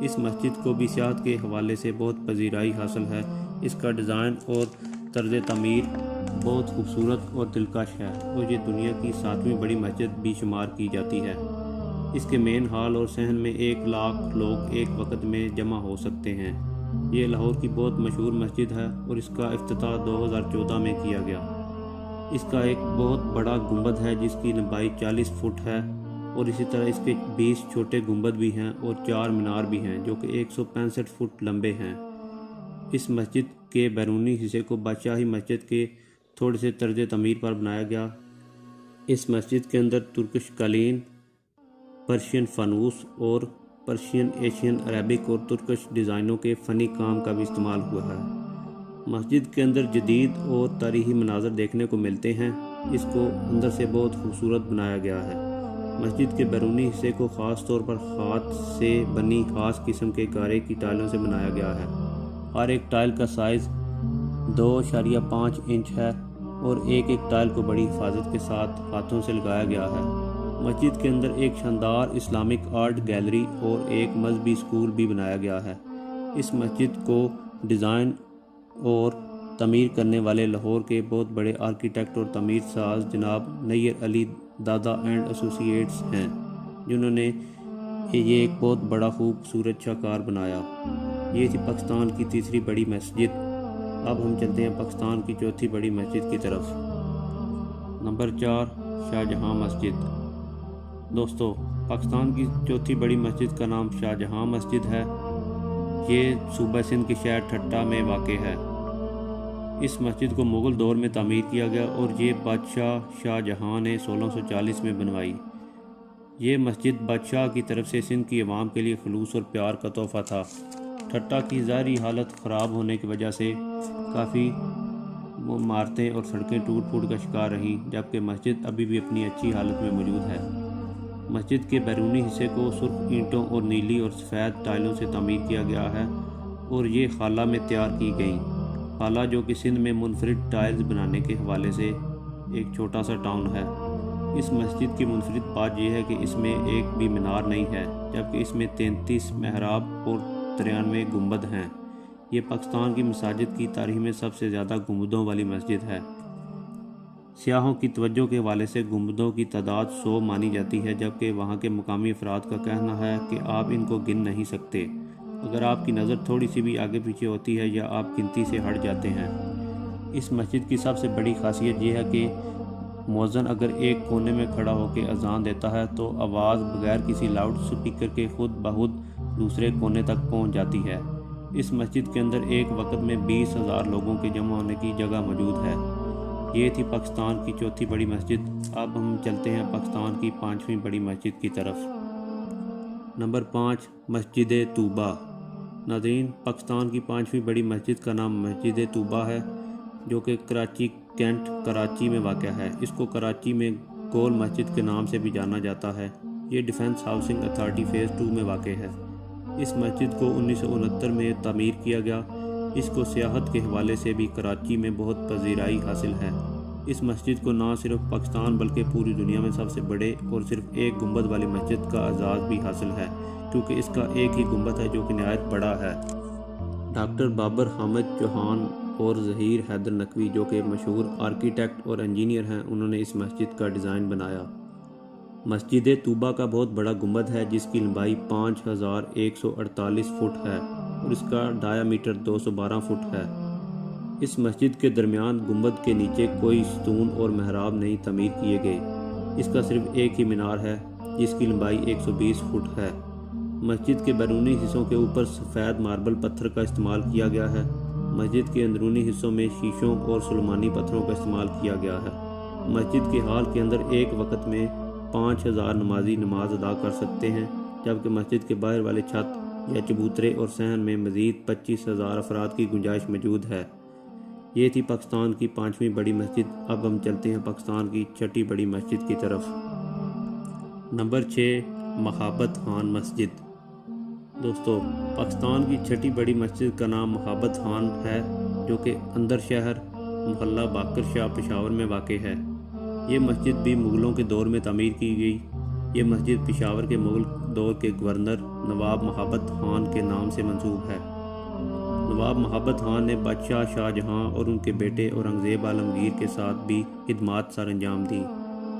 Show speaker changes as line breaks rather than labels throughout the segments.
اس مسجد کو بھی سیاحت کے حوالے سے بہت پذیرائی حاصل ہے۔ اس کا ڈیزائن اور طرز تعمیر بہت خوبصورت اور دلکش ہے اور یہ دنیا کی 7ویں بڑی مسجد بھی شمار کی جاتی ہے۔ اس کے مین ہال اور صحن میں 1 لاکھ لوگ ایک وقت میں جمع ہو سکتے ہیں۔ یہ لاہور کی بہت مشہور مسجد ہے اور اس کا افتتاح 2014 میں کیا گیا۔ اس کا ایک بہت بڑا گنبد ہے جس کی لمبائی 40 فٹ ہے اور اسی طرح اس کے 20 چھوٹے گنبد بھی ہیں اور 4 مینار بھی ہیں جو کہ 165 فٹ لمبے ہیں۔ اس مسجد کے بیرونی حصے کو بادشاہی مسجد کے تھوڑے سے طرز تعمیر پر بنایا گیا۔ اس مسجد کے اندر ترکش قالین، پرشین فانوس اور پرشین، ایشین، عربک اور ترکش ڈیزائنوں کے فنی کام کا بھی استعمال ہوا ہے۔ مسجد کے اندر جدید اور تاریخی مناظر دیکھنے کو ملتے ہیں۔ اس کو اندر سے بہت خوبصورت بنایا گیا ہے۔ مسجد کے بیرونی حصے کو خاص طور پر ہاتھ سے بنی خاص قسم کے گارے کی ٹائلوں سے بنایا گیا ہے۔ ہر ایک ٹائل کا سائز 2.5 انچ ہے اور ایک ٹائل کو بڑی حفاظت کے ساتھ ہاتھوں سے لگایا گیا ہے۔ مسجد کے اندر ایک شاندار اسلامک آرٹ گیلری اور ایک مذہبی اسکول بھی بنایا گیا ہے۔ اس مسجد کو ڈیزائن اور تعمیر کرنے والے لاہور کے بہت بڑے آرکیٹیکٹ اور تعمیر ساز جناب نیر علی دادا اینڈ ایسوسی ایٹس ہیں، جنہوں نے یہ ایک بہت بڑا خوبصورت شاہکار بنایا۔ یہ تھی پاکستان کی تیسری بڑی مسجد۔ اب ہم چلتے ہیں پاکستان کی چوتھی بڑی مسجد کی طرف۔ نمبر 4، شاہجہاں مسجد۔ دوستو، پاکستان کی چوتھی بڑی مسجد کا نام شاہجہاں مسجد ہے۔ یہ صوبہ سندھ کے شہر ٹھٹہ میں واقع ہے۔ اس مسجد کو مغل دور میں تعمیر کیا گیا اور یہ بادشاہ شاہ جہاں نے 1640 میں بنوائی۔ یہ مسجد بادشاہ کی طرف سے سندھ کی عوام کے لیے خلوص اور پیار کا تحفہ تھا۔ ٹھٹہ کی ظاہری حالت خراب ہونے کی وجہ سے کافی عمارتیں اور سڑکیں ٹوٹ پھوٹ کا شکار رہیں، جبکہ مسجد ابھی بھی اپنی اچھی حالت میں موجود ہے۔ مسجد کے بیرونی حصے کو سرخ اینٹوں اور نیلی اور سفید ٹائلوں سے تعمیر کیا گیا ہے اور یہ خالہ میں تیار کی گئیں۔ خالہ جو کہ سندھ میں منفرد ٹائلز بنانے کے حوالے سے ایک چھوٹا سا ٹاؤن ہے۔ اس مسجد کی منفرد بات یہ ہے کہ اس میں ایک بھی مینار نہیں ہے، جبکہ اس میں 33 محراب اور 93 گنبد ہیں۔ یہ پاکستان کی مساجد کی تاریخ میں سب سے زیادہ گنبدوں والی مسجد ہے۔ سیاحوں کی توجہ کے حوالے سے گنبدوں کی تعداد 100 مانی جاتی ہے، جبکہ وہاں کے مقامی افراد کا کہنا ہے کہ آپ ان کو گن نہیں سکتے اگر آپ کی نظر تھوڑی سی بھی آگے پیچھے ہوتی ہے یا آپ گنتی سے ہٹ جاتے ہیں۔ اس مسجد کی سب سے بڑی خاصیت یہ ہے کہ مؤذن اگر ایک کونے میں کھڑا ہو کے اذان دیتا ہے تو آواز بغیر کسی لاؤڈ سپیکر کے خود بخود دوسرے کونے تک پہنچ جاتی ہے۔ اس مسجد کے اندر ایک وقت میں 20,000 لوگوں کے جمع ہونے کی جگہ موجود ہے۔ یہ تھی پاکستان کی چوتھی بڑی مسجد۔ اب ہم چلتے ہیں پاکستان کی 5ویں بڑی مسجد کی طرف۔ نمبر 5، مسجد طوبہ۔ ناظرین، پاکستان کی 5ویں بڑی مسجد کا نام مسجد طوبہ ہے، جو کہ کراچی کینٹ کراچی میں واقع ہے۔ اس کو کراچی میں گول مسجد کے نام سے بھی جانا جاتا ہے۔ یہ ڈیفنس ہاؤسنگ اتھارٹی فیز 2 میں واقع ہے۔ اس مسجد کو 1969 میں تعمیر کیا گیا۔ اس کو سیاحت کے حوالے سے بھی کراچی میں بہت پذیرائی حاصل ہے۔ اس مسجد کو نہ صرف پاکستان بلکہ پوری دنیا میں سب سے بڑے اور صرف ایک گنبد والی مسجد کا اعزاز بھی حاصل ہے، کیونکہ اس کا ایک ہی گنبد ہے جو کہ نہایت بڑا ہے۔ ڈاکٹر بابر حامد چوہان اور ظہیر حیدر نقوی، جو کہ مشہور آرکیٹیکٹ اور انجینئر ہیں، انہوں نے اس مسجد کا ڈیزائن بنایا۔ مسجد طوبہ کا بہت بڑا گنبد ہے جس کی لمبائی 5148 فٹ ہے اور اس کا ڈایا میٹر 212 فٹ ہے۔ اس مسجد کے درمیان گنبد کے نیچے کوئی ستون اور محراب نہیں تعمیر کیے گئے۔ اس کا صرف ایک ہی مینار ہے جس کی لمبائی 120 فٹ ہے۔ مسجد کے بیرونی حصوں کے اوپر سفید ماربل پتھر کا استعمال کیا گیا ہے۔ مسجد کے اندرونی حصوں میں شیشوں اور سلیمانی پتھروں کا استعمال کیا گیا ہے۔ مسجد کے ہال کے اندر ایک وقت میں 5000 نمازی نماز ادا کر سکتے ہیں، جبکہ مسجد کے باہر والے چھت یا چبوترے اور صحن میں مزید 25,000 افراد کی گنجائش موجود ہے۔ یہ تھی پاکستان کی 5ویں بڑی مسجد۔ اب ہم چلتے ہیں پاکستان کی 6ٹھی بڑی مسجد کی طرف۔ نمبر 6، مہابت خان مسجد۔ دوستو، پاکستان کی 6ٹھی بڑی مسجد کا نام مہابت خان ہے، جو کہ اندر شہر محلہ باقر شاہ پشاور میں واقع ہے۔ یہ مسجد بھی مغلوں کے دور میں تعمیر کی گئی۔ یہ مسجد پشاور کے مغل دور کے گورنر نواب محبت خان کے نام سے منسوب ہے۔ نواب محبت خان نے بادشاہ شاہ جہاں اور ان کے بیٹے اورنگزیب عالمگیر کے ساتھ بھی خدمات سر انجام دیں۔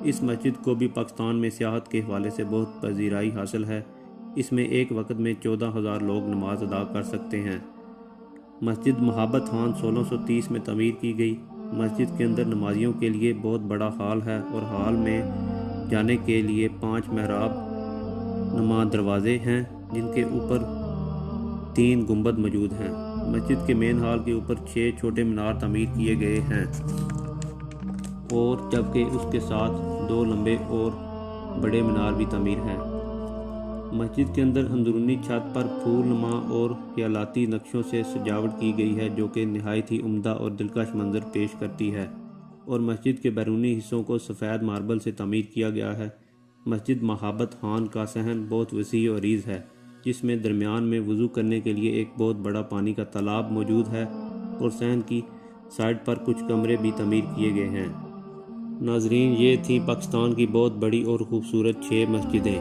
اس مسجد کو بھی پاکستان میں سیاحت کے حوالے سے بہت پذیرائی حاصل ہے۔ اس میں ایک وقت میں 14,000 لوگ نماز ادا کر سکتے ہیں۔ مسجد محبت خان 1630 میں تعمیر کی گئی۔ مسجد کے اندر نمازیوں کے لیے بہت بڑا ہال ہے اور ہال میں جانے کے لیے 5 محراب نما دروازے ہیں جن کے اوپر 3 گنبد موجود ہیں۔ مسجد کے مین ہال کے اوپر 6 چھوٹے مینار تعمیر کیے گئے ہیں اور جبکہ اس کے ساتھ 2 لمبے اور بڑے مینار بھی تعمیر ہیں۔ مسجد کے اندر اندرونی چھت پر پھول نما اور خیالاتی نقشوں سے سجاوٹ کی گئی ہے جو کہ نہایت ہی عمدہ اور دلکش منظر پیش کرتی ہے، اور مسجد کے بیرونی حصوں کو سفید ماربل سے تعمیر کیا گیا ہے۔ مسجد محبت خان کا صحن بہت وسیع و عریض ہے جس میں درمیان میں وضو کرنے کے لیے ایک بہت بڑا پانی کا تالاب موجود ہے اور صحن کی سائڈ پر کچھ کمرے بھی تعمیر کیے گئے ہیں۔ ناظرین، یہ تھی پاکستان کی بہت بڑی اور خوبصورت 6 مسجدیں۔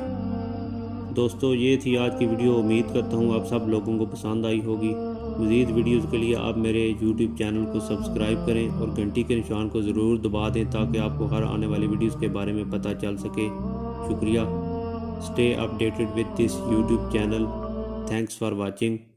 دوستو، یہ تھی آج کی ویڈیو۔ امید کرتا ہوں آپ سب لوگوں کو پسند آئی ہوگی۔ مزید ویڈیوز کے لیے آپ میرے یوٹیوب چینل کو سبسکرائب کریں اور گھنٹی کے نشان کو ضرور دبا دیں تاکہ آپ کو ہر آنے والی ویڈیوز کے بارے میں پتہ چل سکے۔ شکریہ۔ Stay updated with this YouTube channel. Thanks for watching.